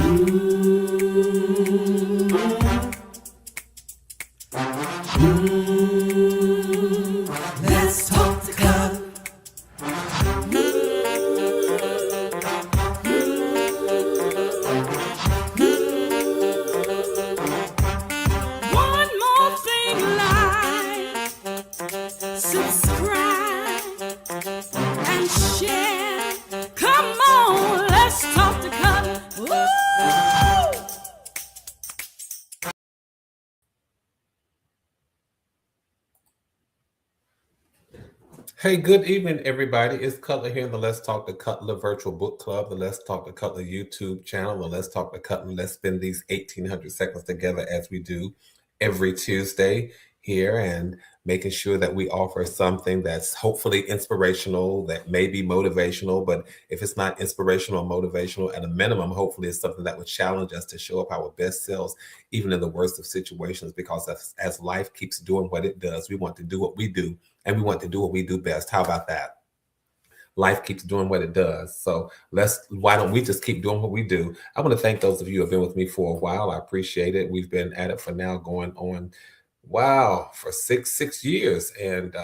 Let's talk the cup. One more thing, like, subscribe, and share. Come on, let's talk the cup. Woo! Hey, good evening, everybody. It's Cutler here in the Let's Talk to Cutler Virtual Book Club, the Let's Talk to Cutler YouTube channel, the Let's Talk to Cutler. Let's spend these 1,800 seconds together as we do every Tuesday here, and making sure that we offer something that's hopefully inspirational, that may be motivational, but if it's not inspirational or motivational, at a minimum, hopefully it's something that would challenge us to show up our best selves, even in the worst of situations, because as life keeps doing what it does, we want to do what we do, and we want to do what we do best. How about that? Life keeps doing what it does. So why don't we just keep doing what we do? I want to thank those of you who have been with me for a while. I appreciate it. We've been at it for now going on, wow, for six years. And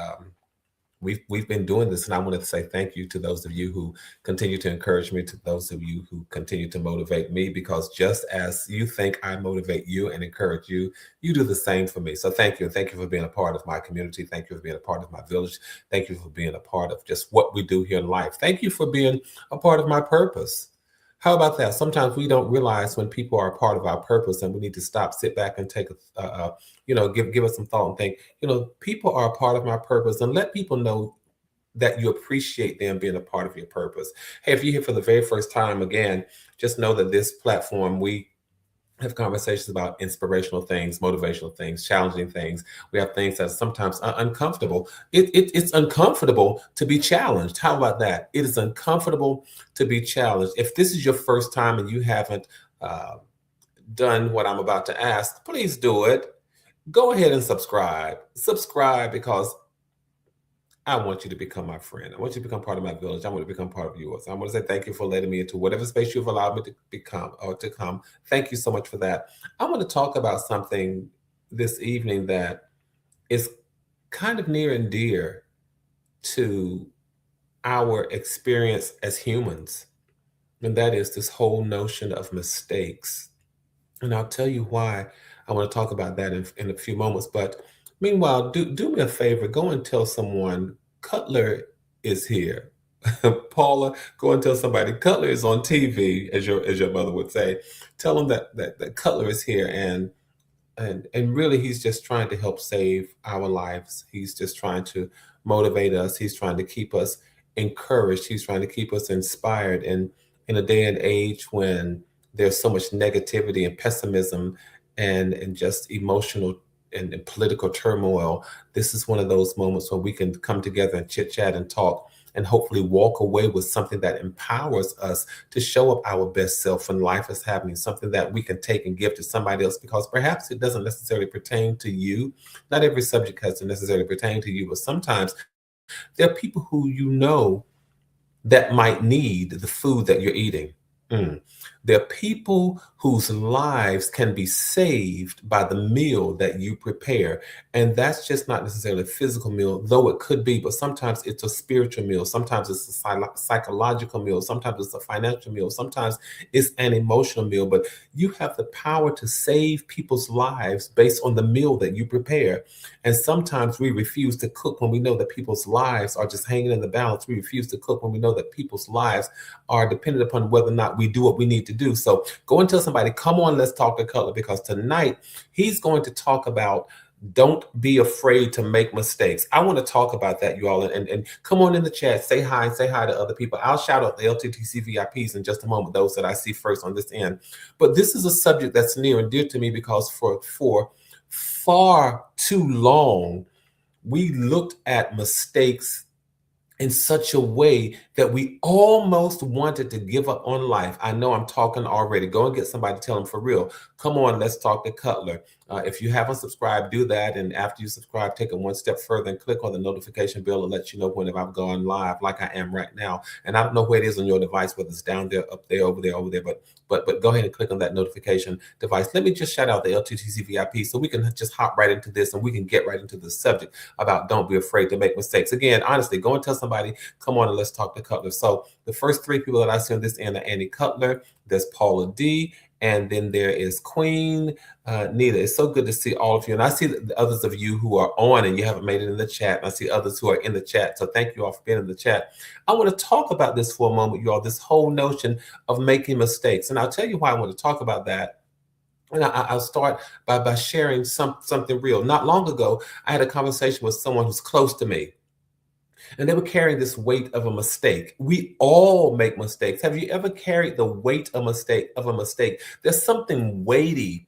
we've been doing this, and I wanted to say thank you to those of you who continue to encourage me, to those of you who continue to motivate me, because just as you think I motivate you and encourage you, you do the same for me. So thank you. And thank you for being a part of my community. Thank you for being a part of my village. Thank you for being a part of just what we do here in life. Thank you for being a part of my purpose. How about that? Sometimes we don't realize when people are a part of our purpose, and we need to stop, sit back, and take give us some thought and think, people are a part of my purpose, and let people know that you appreciate them being a part of your purpose. Hey, if you're here for the very first time, again, just know that this platform, we have conversations about inspirational things, motivational things, challenging things. We have things that sometimes are uncomfortable. It's uncomfortable to be challenged. How about that? It is uncomfortable to be challenged. If this is your first time and you haven't done what I'm about to ask, please do it. Go ahead and subscribe. Subscribe, because I want you to become my friend. I want you to become part of my village. I want to become part of yours. I want to say thank you for letting me into whatever space you've allowed me to become or to come. Thank you so much for that. I want to talk about something this evening that is kind of near and dear to our experience as humans. And that is this whole notion of mistakes. And I'll tell you why I want to talk about that in a few moments. But meanwhile, do me a favor, go and tell someone Cutler is here. Paula, go and tell somebody Cutler is on TV, as your mother would say. Tell them that Cutler is here, and really he's just trying to help save our lives. He's just trying to motivate us. He's trying to keep us encouraged. He's trying to keep us inspired. And in a day and age when there's so much negativity and pessimism and just emotional and political turmoil, this is one of those moments where we can come together and chit chat and talk, and hopefully walk away with something that empowers us to show up our best self when life is happening, something that we can take and give to somebody else, because perhaps it doesn't necessarily pertain to you. Not every subject has to necessarily pertain to you, but sometimes there are people who that might need the food that you're eating. There are people whose lives can be saved by the meal that you prepare. And that's just not necessarily a physical meal, though it could be, but sometimes it's a spiritual meal. Sometimes it's a psychological meal. Sometimes it's a financial meal. Sometimes it's an emotional meal. But you have the power to save people's lives based on the meal that you prepare. And sometimes we refuse to cook when we know that people's lives are just hanging in the balance. We refuse to cook when we know that people's lives are dependent upon whether or not we do what we need to do. So go and tell somebody, come on, let's talk to Cutler, because tonight he's going to talk about don't be afraid to make mistakes. I want to talk about that, you all, and come on in the chat, say hi to other people. I'll shout out the LTTC VIPs in just a moment, those that I see first on this end. But this is a subject that's near and dear to me, because for far too long, we looked at mistakes in such a way that we almost wanted to give up on life. I know I'm talking already. Go and get somebody to tell them for real. Come on, let's talk to Cutler. If you haven't subscribed, do that. And after you subscribe, take it one step further and click on the notification bell and let you know whenever I've gone live, like I am right now. And I don't know where it is on your device, whether it's down there, up there, over there, but go ahead and click on that notification device. Let me just shout out the LTTC VIP so we can just hop right into this and we can get right into the subject about don't be afraid to make mistakes. Again, honestly, go and tell somebody, come on and let's talk to Cutler. So the first three people that I see on this end are Annie Cutler, there's Paula D, and then there is Queen Nita. It's so good to see all of you. And I see the others of you who are on and you haven't made it in the chat. And I see others who are in the chat. So thank you all for being in the chat. I want to talk about this for a moment, you all, this whole notion of making mistakes. And I'll tell you why I want to talk about that. And I'll start by sharing something real. Not long ago, I had a conversation with someone who's close to me. And they were carrying this weight of a mistake. We all make mistakes. Have you ever carried the weight of a mistake? There's something weighty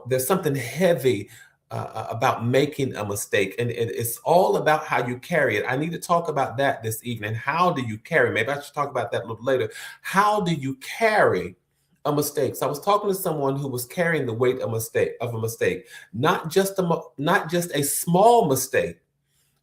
there's something heavy about making a mistake. And it's all about how you carry it. I need to talk about that this evening. How do you carry? Maybe I should talk about that a little later. How do you carry a mistake? So I was talking to someone who was carrying the weight of a mistake, not just a small mistake.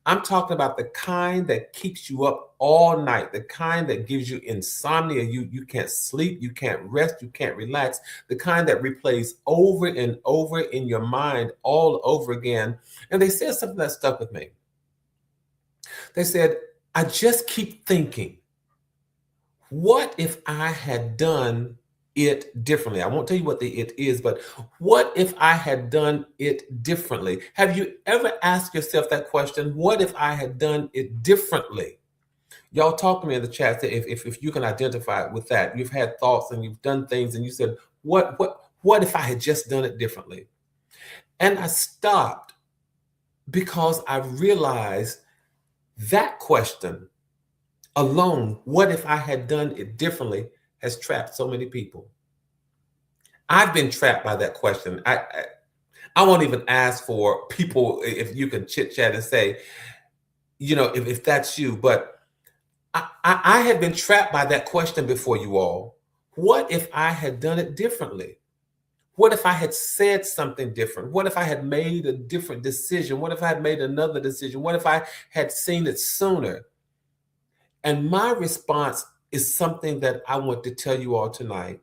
I'm talking about the kind that keeps you up all night, the kind that gives you insomnia. You can't sleep, you can't rest, you can't relax, the kind that replays over and over in your mind all over again. And they said something that stuck with me. They said, I just keep thinking, what if I had done it differently? I won't tell you what the it is, but what if I had done it differently? Have you ever asked yourself that question? What if I had done it differently? Y'all talk to me in the chat if you can identify with that. You've had thoughts and you've done things and you said, what if I had just done it differently? And I stopped because I realized that question alone, what if I had done it differently, has trapped so many people. I've been trapped by that question. I won't even ask for people if you can chit chat and say, if that's you, but I have been trapped by that question before, you all. What if I had done it differently? What if I had said something different? What if I had made a different decision? What if I had made another decision? What if I had seen it sooner? And my response is something that I want to tell you all tonight.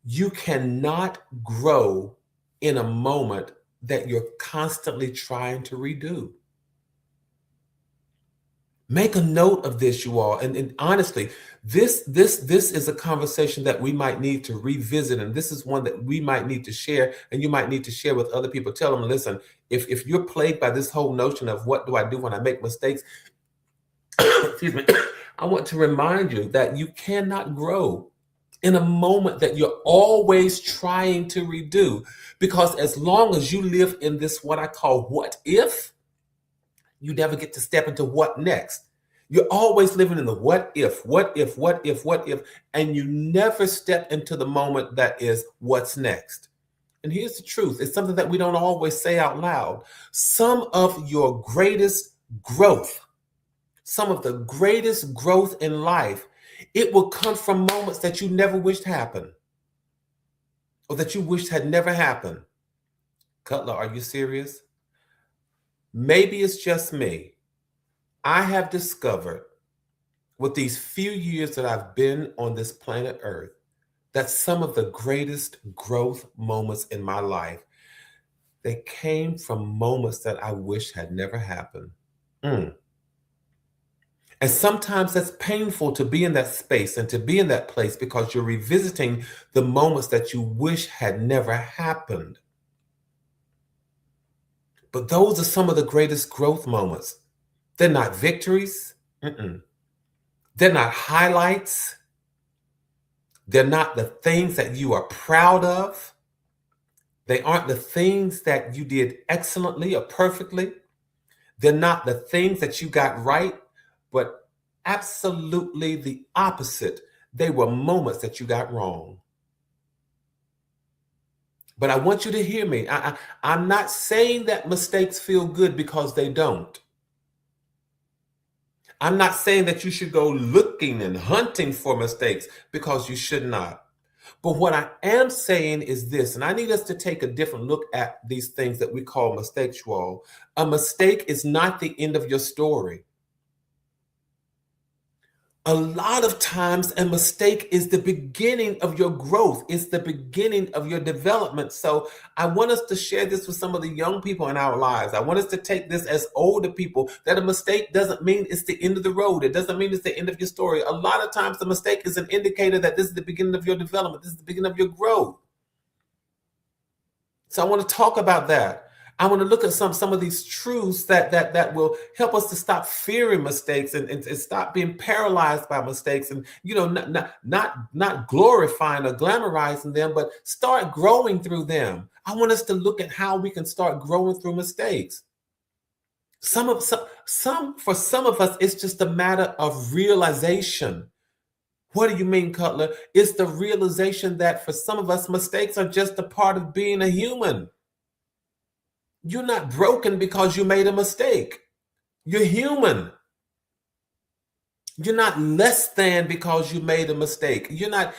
You cannot grow in a moment that you're constantly trying to redo. Make a note of this, you all. And honestly, this is a conversation that we might need to revisit. And this is one that we might need to share, and you might need to share with other people. Tell them, listen, if you're plagued by this whole notion of what do I do when I make mistakes, excuse me, I want to remind you that you cannot grow in a moment that you're always trying to redo. Because as long as you live in this, what I call what if, you never get to step into what next. You're always living in the what if, and you never step into the moment that is what's next. And here's the truth. It's something that we don't always say out loud. Some of your greatest growth, some of the greatest growth in life, it will come from moments that you never wished happened or that you wished had never happened. Cutler, are you serious? Maybe it's just me. I have discovered with these few years that I've been on this planet Earth that some of the greatest growth moments in my life, they came from moments that I wish had never happened. And sometimes that's painful to be in that space and to be in that place because you're revisiting the moments that you wish had never happened. But those are some of the greatest growth moments. They're not victories. They're not highlights. They're not the things that you are proud of. They aren't the things that you did excellently or perfectly. They're not the things that you got right, but absolutely the opposite. They were moments that you got wrong. But I want you to hear me. I'm not saying that mistakes feel good, because they don't. I'm not saying that you should go looking and hunting for mistakes, because you should not. But what I am saying is this, and I need us to take a different look at these things that we call mistakes, you all. A mistake is not the end of your story. A lot of times, a mistake is the beginning of your growth. It's the beginning of your development. So I want us to share this with some of the young people in our lives. I want us to take this as older people, that a mistake doesn't mean it's the end of the road. It doesn't mean it's the end of your story. A lot of times, the mistake is an indicator that this is the beginning of your development. This is the beginning of your growth. So I want to talk about that. I want to look at some of these truths that will help us to stop fearing mistakes and stop being paralyzed by mistakes, and not glorifying or glamorizing them, but start growing through them. I want us to look at how we can start growing through mistakes. For some of us, it's just a matter of realization. What do you mean, Cutler? It's the realization that for some of us, mistakes are just a part of being a human. You're not broken because you made a mistake. You're human. You're not less than because you made a mistake. You're not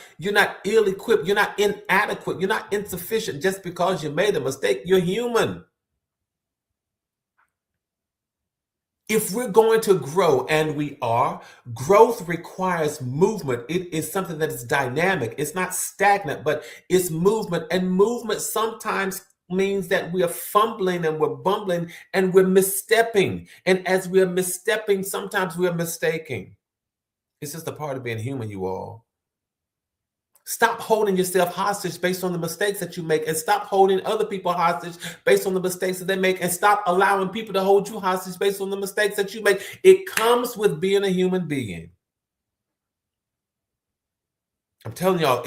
ill-equipped. You're not inadequate. You're not insufficient just because you made a mistake. You're human. If we're going to grow, and we are, growth requires movement. It is something that is dynamic. It's not stagnant, but it's movement. And movement sometimes means that we are fumbling and we're bumbling and we're misstepping. And as we are misstepping, sometimes we are mistaking. It's just a part of being human, you all. Stop holding yourself hostage based on the mistakes that you make, and stop holding other people hostage based on the mistakes that they make, and stop allowing people to hold you hostage based on the mistakes that you make. It comes with being a human being. I'm telling y'all,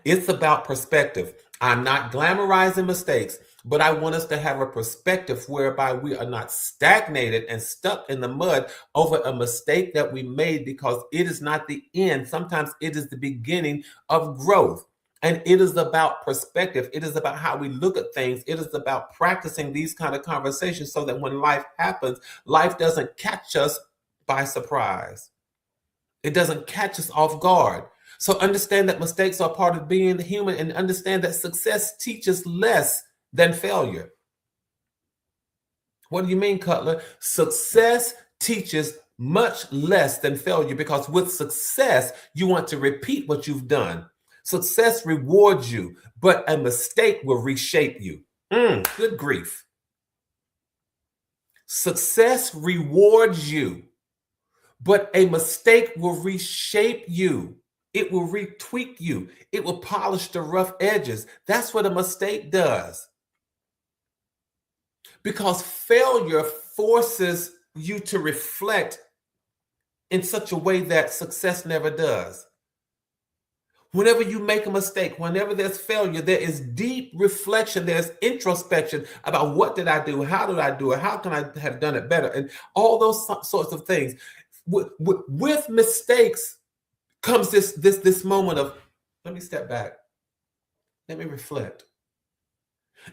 it's about perspective. I'm not glamorizing mistakes, but I want us to have a perspective whereby we are not stagnated and stuck in the mud over a mistake that we made, because it is not the end. Sometimes it is the beginning of growth. And it is about perspective. It is about how we look at things. It is about practicing these kind of conversations so that when life happens, life doesn't catch us by surprise. It doesn't catch us off guard. So understand that mistakes are part of being human, and understand that success teaches less than failure. What do you mean, Cutler? Success teaches much less than failure, because with success, you want to repeat what you've done. Success rewards you, but a mistake will reshape you. Good grief. Success rewards you, but a mistake will reshape you. It will retweak you. It will polish the rough edges. That's what a mistake does. Because failure forces you to reflect in such a way that success never does. Whenever you make a mistake, whenever there's failure, there is deep reflection, there's introspection about what did I do? How did I do it? How can I have done it better? And all those sorts of things. With mistakes comes this moment of, let me step back. Let me reflect.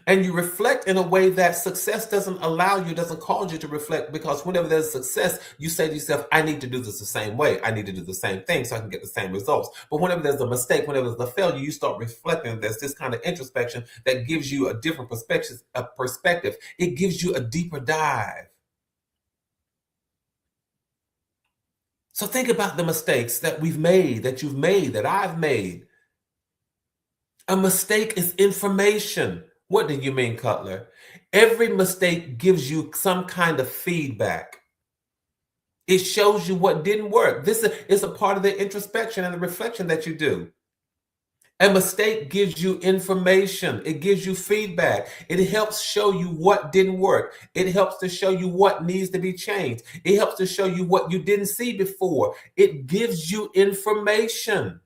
And you reflect in a way that success doesn't allow you, doesn't cause you to reflect, because whenever there's success, you say to yourself, I need to do this the same way. I need to do the same thing so I can get the same results. But whenever there's a mistake, whenever there's a failure, you start reflecting. There's this kind of introspection that gives you a different perspective. It gives you a deeper dive. So think about the mistakes that we've made, that you've made, that I've made. A mistake is information. What do you mean, Cutler? Every mistake gives you some kind of feedback. It shows you what didn't work. This is a part of the introspection and the reflection that you do. A mistake gives you information. It gives you feedback. It helps show you what didn't work. It helps to show you what needs to be changed. It helps to show you what you didn't see before. It gives you information.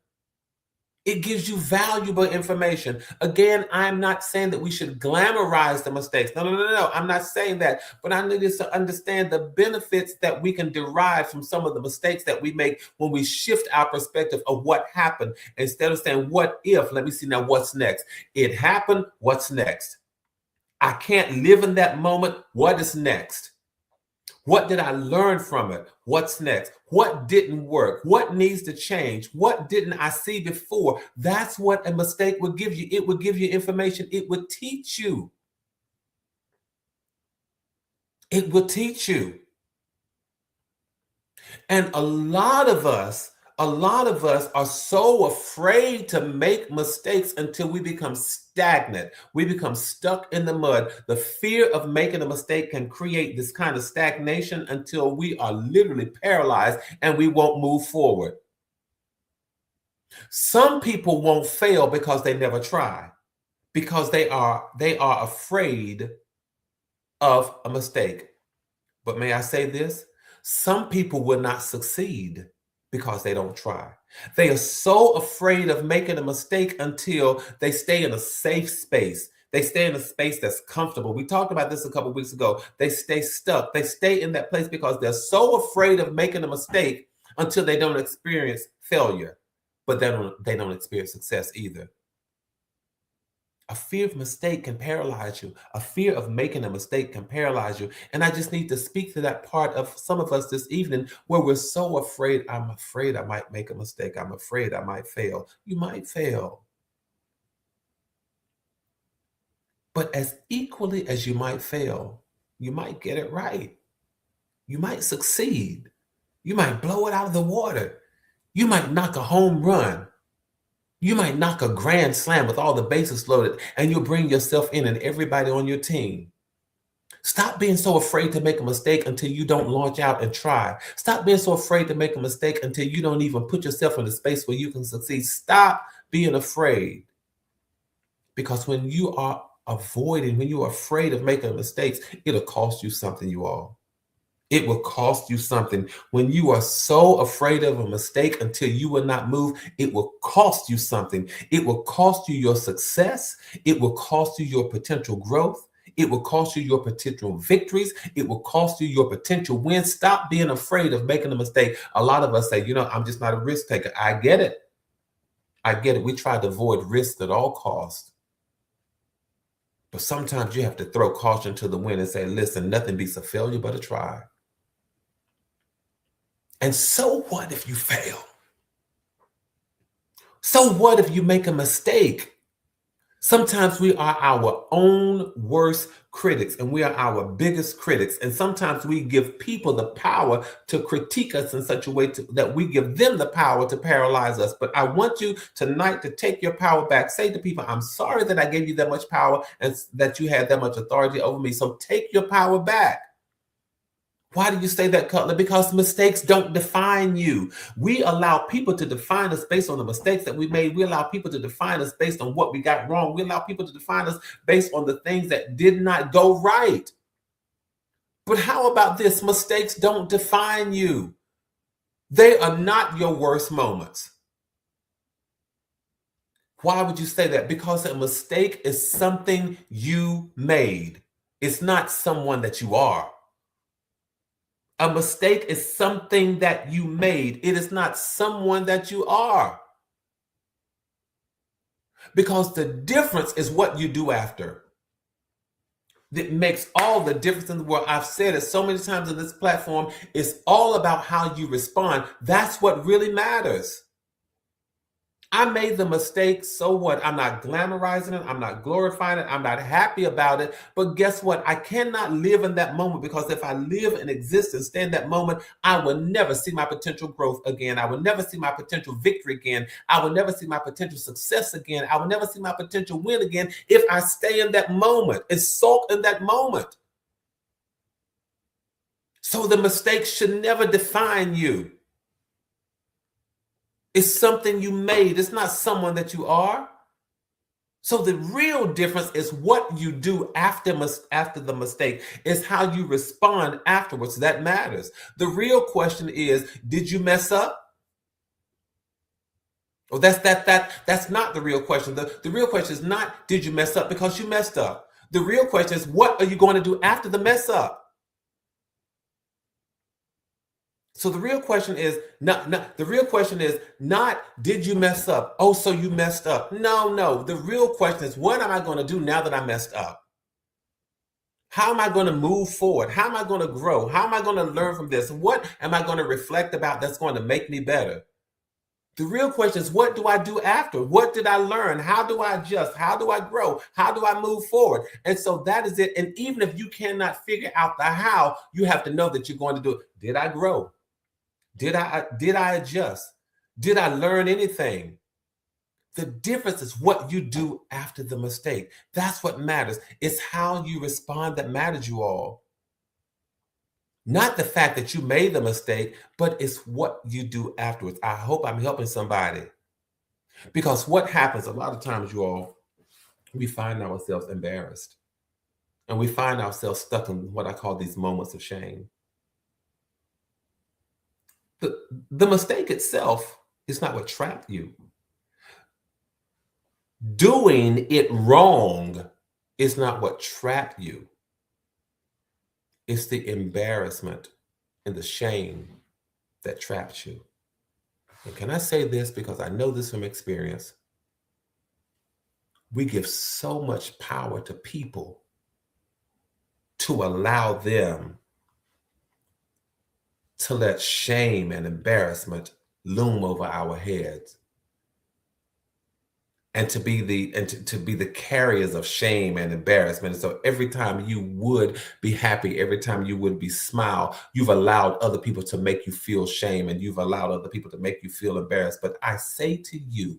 It gives you valuable information. Again, I'm not saying that we should glamorize the mistakes. No. I'm not saying that. But I need us to understand the benefits that we can derive from some of the mistakes that we make when we shift our perspective of what happened. Instead of saying, what if? Let me see now what's next. It happened. What's next? I can't live in that moment. What is next? What did I learn from it? What's next? What didn't work? What needs to change? What didn't I see before? That's what a mistake would give you. It would give you information. It would teach you. It will teach you. And a lot of us are so afraid to make mistakes until we become stagnant. We become stuck in the mud. The fear of making a mistake can create this kind of stagnation until we are literally paralyzed and we won't move forward. Some people won't fail because they never try, because they are afraid of a mistake. But may I say this? Some people will not succeed because they don't try. They are so afraid of making a mistake until they stay in a safe space. They stay in a space that's comfortable. We talked about this a couple of weeks ago. They stay stuck. They stay in that place because they're so afraid of making a mistake until they don't experience failure, but they don't experience success either. A fear of mistake can paralyze you. A fear of making a mistake can paralyze you. And I just need to speak to that part of some of us this evening where we're so afraid. I'm afraid I might make a mistake. I'm afraid I might fail. You might fail. But as equally as you might fail, you might get it right. You might succeed. You might blow it out of the water. You might knock a home run. You might knock a grand slam with all the bases loaded, and you'll bring yourself in and everybody on your team. Stop being so afraid to make a mistake until you don't launch out and try. Stop being so afraid to make a mistake until you don't even put yourself in a space where you can succeed. Stop being afraid. Because when you are afraid of making mistakes, it'll cost you something, you all. It will cost you something. When you are so afraid of a mistake until you will not move, it will cost you something. It will cost you your success. It will cost you your potential growth. It will cost you your potential victories. It will cost you your potential wins. Stop being afraid of making a mistake. A lot of us say, I'm just not a risk taker. I get it. We try to avoid risk at all costs. But sometimes you have to throw caution to the wind and say, listen, nothing beats a failure but a try. And so what if you fail? So what if you make a mistake? Sometimes we are our own worst critics and we are our biggest critics. And sometimes we give people the power to critique us in such a way that we give them the power to paralyze us. But I want you tonight to take your power back. Say to people, I'm sorry that I gave you that much power and that you had that much authority over me. So take your power back. Why do you say that, Cutler? Because mistakes don't define you. We allow people to define us based on the mistakes that we made. We allow people to define us based on what we got wrong. We allow people to define us based on the things that did not go right. But how about this? Mistakes don't define you. They are not your worst moments. Why would you say that? Because a mistake is something you made. It's not someone that you are. A mistake is something that you made. It is not someone that you are. Because the difference is what you do after. That makes all the difference in the world. I've said it so many times on this platform. It's all about how you respond. That's what really matters. I made the mistake, so what? I'm not glamorizing it. I'm not glorifying it. I'm not happy about it. But guess what? I cannot live in that moment, because if I live and exist and stay in that moment, I will never see my potential growth again. I will never see my potential victory again. I will never see my potential success again. I will never see my potential win again if I stay in that moment and sulk in that moment. So the mistake should never define you. It's something you made. It's not someone that you are. So the real difference is what you do after the mistake. It's how you respond afterwards that matters. The real question is, did you mess up? Well, that's not the real question. The real question is not, did you mess up, because you messed up. The real question is, what are you going to do after the mess up? So the real question is not did you mess up? Oh, so you messed up. No. The real question is, what am I going to do now that I messed up? How am I going to move forward? How am I going to grow? How am I going to learn from this? What am I going to reflect about that's going to make me better? The real question is, what do I do after? What did I learn? How do I adjust? How do I grow? How do I move forward? And so that is it. And even if you cannot figure out the how, you have to know that you're going to do it. Did I grow? Did I adjust? Did I learn anything? The difference is what you do after the mistake. That's what matters. It's how you respond that matters, you all. Not the fact that you made the mistake, but it's what you do afterwards. I hope I'm helping somebody. Because what happens a lot of times, you all, we find ourselves embarrassed. And we find ourselves stuck in what I call these moments of shame. The mistake itself is not what trapped you. Doing it wrong is not what trapped you. It's the embarrassment and the shame that traps you. And can I say this, because I know this from experience? We give so much power to people to allow them to let shame and embarrassment loom over our heads, and to be the carriers of shame and embarrassment. And so every time you would be happy, every time you would be smile, you've allowed other people to make you feel shame, and you've allowed other people to make you feel embarrassed. But I say to you,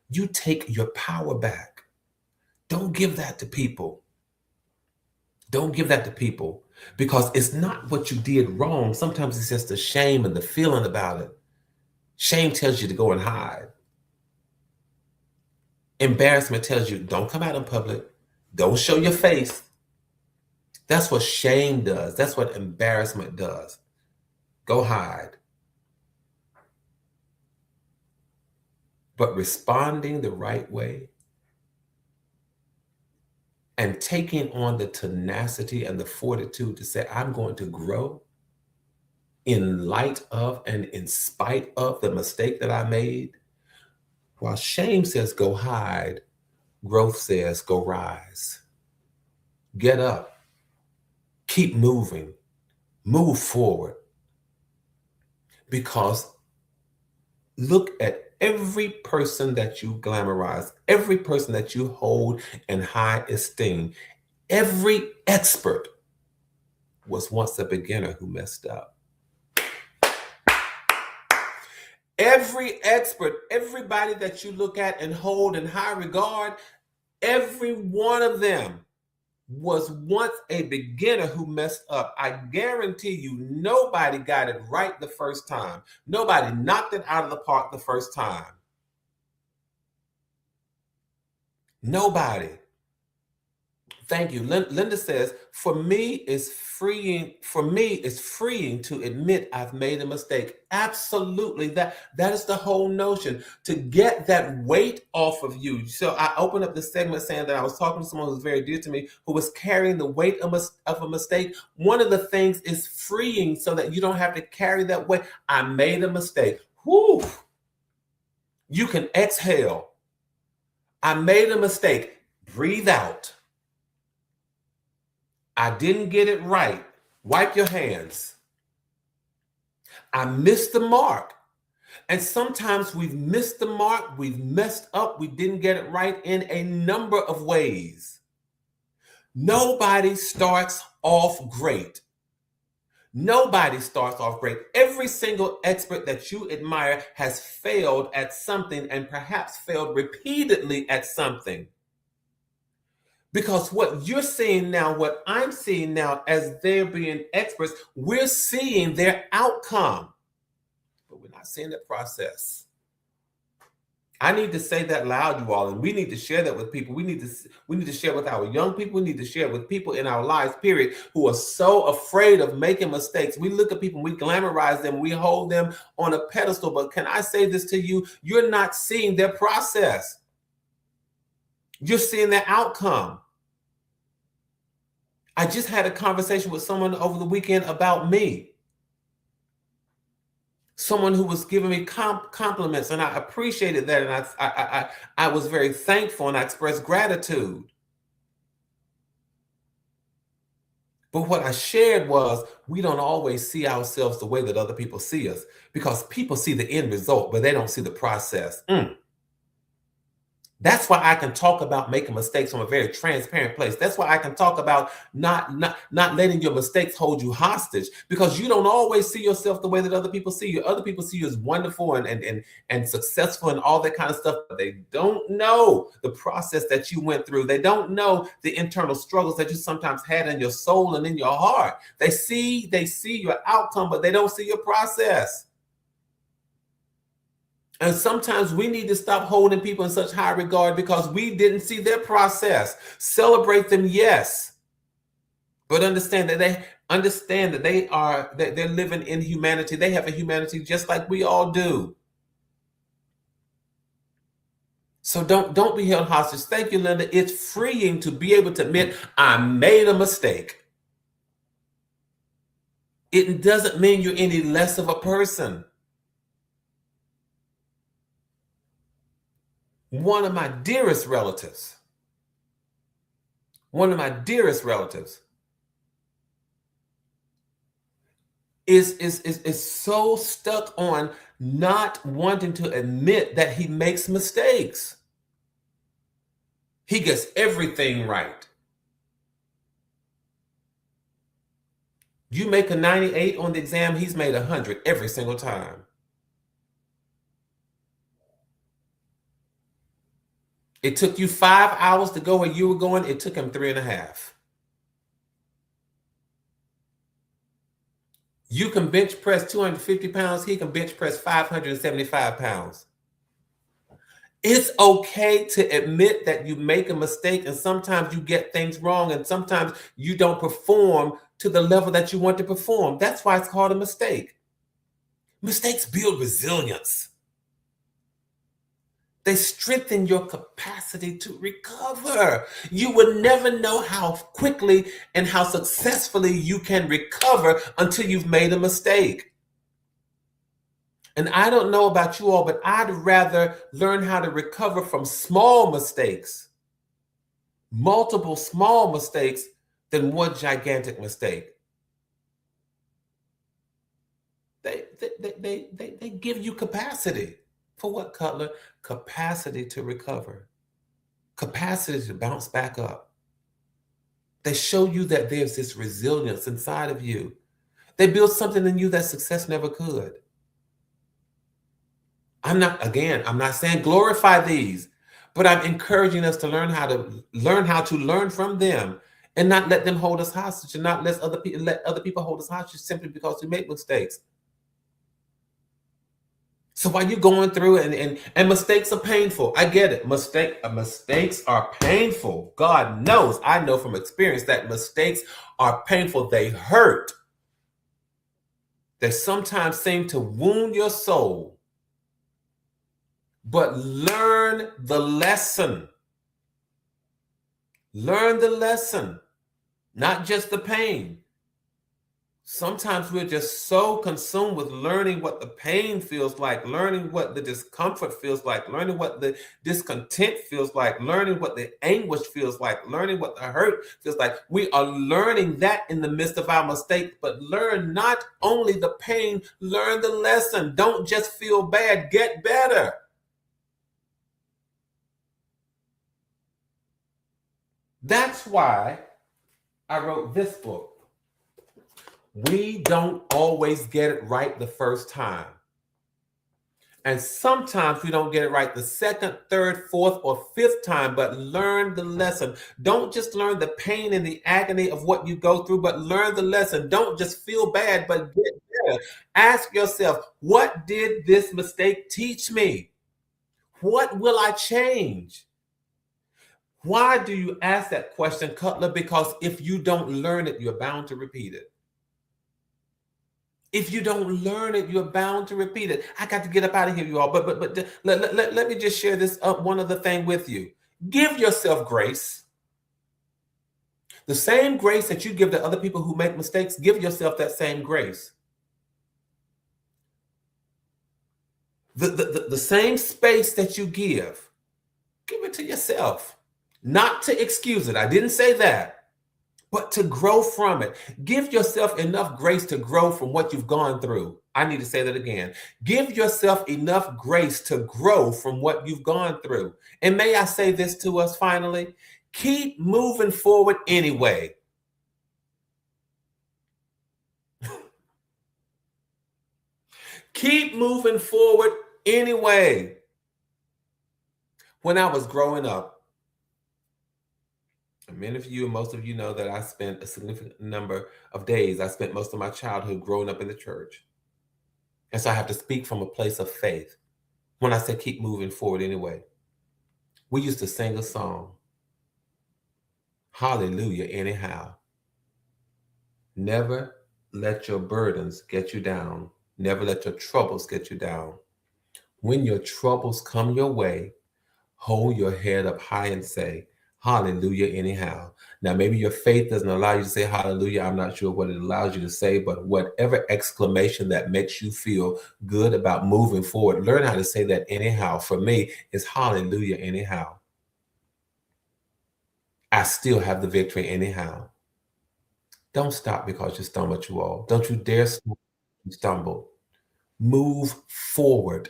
you take your power back. Don't give that to people. Don't give that to people, because it's not what you did wrong. Sometimes it's just the shame and the feeling about it. Shame tells you to go and hide. Embarrassment tells you, don't come out in public. Don't show your face. That's what shame does. That's what embarrassment does. Go hide. But responding the right way and taking on the tenacity and the fortitude to say, I'm going to grow in light of and in spite of the mistake that I made. While shame says go hide, growth says go rise. Get up. Keep moving. Move forward. Because look at every person that you glamorize, every person that you hold in high esteem. Every expert was once a beginner who messed up. Every expert, everybody that you look at and hold in high regard, every one of them was once a beginner who messed up. I guarantee you, nobody got it right the first time. Nobody knocked it out of the park the first time. Nobody. Thank you. Linda says, for me, it's freeing to admit I've made a mistake. Absolutely. That is the whole notion, to get that weight off of you. So I opened up this segment saying that I was talking to someone who's very dear to me, who was carrying the weight of a mistake. One of the things is freeing so that you don't have to carry that weight. I made a mistake. Whew. You can exhale. I made a mistake. Breathe out. I didn't get it right. Wipe your hands. I missed the mark. And sometimes we've missed the mark. We've messed up. We didn't get it right in a number of ways. Nobody starts off great. Nobody starts off great. Every single expert that you admire has failed at something, and perhaps failed repeatedly at something. Because what you're seeing now, what I'm seeing now as they're being experts, we're seeing their outcome, but we're not seeing the process. I need to say that loud, you all, and we need to share that with people. We need to share with our young people. We need to share with people in our lives, period, who are so afraid of making mistakes. We look at people, we glamorize them, we hold them on a pedestal. But can I say this to you? You're not seeing their process. You're seeing their outcome. I just had a conversation with someone over the weekend about me. Someone who was giving me compliments, and I appreciated that, and I was very thankful, and I expressed gratitude. But what I shared was we don't always see ourselves the way that other people see us because people see the end result, but they don't see the process. That's why I can talk about making mistakes from a very transparent place. That's why I can talk about not letting your mistakes hold you hostage, because you don't always see yourself the way that other people see you. Other people see you as wonderful and successful and all that kind of stuff, but they don't know the process that you went through. They don't know the internal struggles that you sometimes had in your soul and in your heart. They see your outcome, but they don't see your process. And sometimes we need to stop holding people in such high regard because we didn't see their process. Celebrate them, yes, but understand that they're living in humanity. They have a humanity just like we all do. So don't be held hostage. Thank you, Linda. It's freeing to be able to admit I made a mistake. It doesn't mean you're any less of a person. One of my dearest relatives is so stuck on not wanting to admit that he makes mistakes. He gets everything right. You make a 98 on the exam, he's made 100 every single time. It took you 5 hours to go where you were going. It took him 3.5. You can bench press 250 pounds. He can bench press 575 pounds. It's okay to admit that you make a mistake, and sometimes you get things wrong, and sometimes you don't perform to the level that you want to perform. That's why it's called a mistake. Mistakes build resilience. They strengthen your capacity to recover. You will never know how quickly and how successfully you can recover until you've made a mistake. And I don't know about you all, but I'd rather learn how to recover from small mistakes, multiple small mistakes, than one gigantic mistake. They give you capacity. For what, Cutler? Capacity to recover, capacity to bounce back up. They show you that there's this resilience inside of you. They build something in you that success never could. I'm not saying glorify these, but I'm encouraging us to learn how to learn from them and not let them hold us hostage, and not let other people hold us hostage simply because we make mistakes. So while you're going through and mistakes are painful, I get it. Mistakes are painful. God knows, I know from experience that mistakes are painful. They hurt. They sometimes seem to wound your soul. But learn the lesson. Learn the lesson, not just the pain. Sometimes we're just so consumed with learning what the pain feels like, learning what the discomfort feels like, learning what the discontent feels like, learning what the anguish feels like, learning what the hurt feels like. We are learning that in the midst of our mistake, but learn not only the pain, learn the lesson. Don't just feel bad, get better. That's why I wrote this book. We don't always get it right the first time. And sometimes we don't get it right the second, third, fourth, or fifth time, but learn the lesson. Don't just learn the pain and the agony of what you go through, but learn the lesson. Don't just feel bad, but get better. Ask yourself, what did this mistake teach me? What will I change? Why do you ask that question, Cutler? Because if you don't learn it, you're bound to repeat it. If you don't learn it, you're bound to repeat it. I got to get up out of here, you all. But let me just share this one other thing with you. Give yourself grace. The same grace that you give to other people who make mistakes, give yourself that same grace. The same space that you give it to yourself. Not to excuse it. I didn't say that. but to grow from it. Give yourself enough grace to grow from what you've gone through. I need to say that again. Give yourself enough grace to grow from what you've gone through. And may I say this to us finally? Keep moving forward anyway. Keep moving forward anyway. When I was growing up, many of you and most of you know that I spent a significant number of days. I spent most of my childhood growing up in the church. And so I have to speak from a place of faith when I say keep moving forward anyway. We used to sing a song, Hallelujah, anyhow. Never let your burdens get you down. Never let your troubles get you down. When your troubles come your way, hold your head up high and say, Hallelujah, anyhow. Now, maybe your faith doesn't allow you to say hallelujah. I'm not sure what it allows you to say, but whatever exclamation that makes you feel good about moving forward, learn how to say that anyhow. For me, it's hallelujah, anyhow. I still have the victory anyhow. Don't stop because you stumbled, you all. Don't you dare stumble. Move forward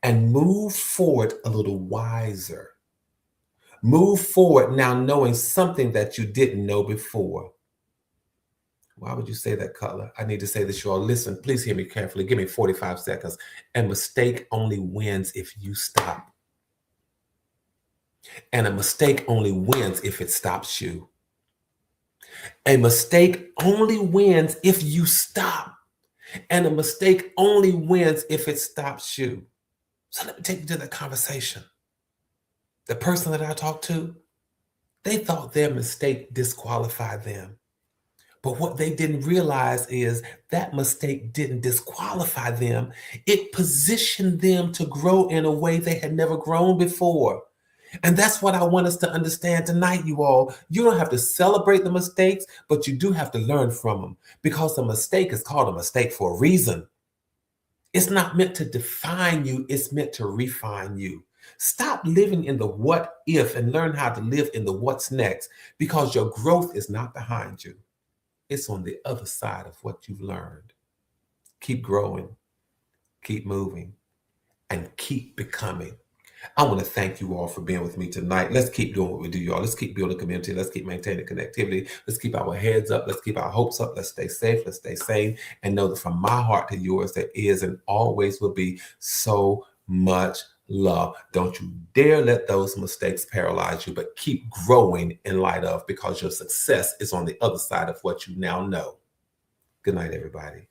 and move forward a little wiser. Move forward now knowing something that you didn't know before. Why would you say that, Cutler? I need to say this, you all. Listen, please hear me carefully. Give me 45 seconds. A mistake only wins if you stop. And a mistake only wins if it stops you. A mistake only wins if you stop. And a mistake only wins if it stops you. So let me take you to that conversation. The person that I talked to, they thought their mistake disqualified them. But what they didn't realize is that mistake didn't disqualify them. It positioned them to grow in a way they had never grown before. And that's what I want us to understand tonight, you all. You don't have to celebrate the mistakes, but you do have to learn from them, because a mistake is called a mistake for a reason. It's not meant to define you. It's meant to refine you. Stop living in the what if and learn how to live in the what's next, because your growth is not behind you. It's on the other side of what you've learned. Keep growing, keep moving, and keep becoming. I want to thank you all for being with me tonight. Let's keep doing what we do, y'all. Let's keep building community. Let's keep maintaining connectivity. Let's keep our heads up. Let's keep our hopes up. Let's stay safe. Let's stay sane. And know that from my heart to yours, there is and always will be so much love. Don't you dare let those mistakes paralyze you, but keep growing in light of, because your success is on the other side of what you now know. Good night, everybody.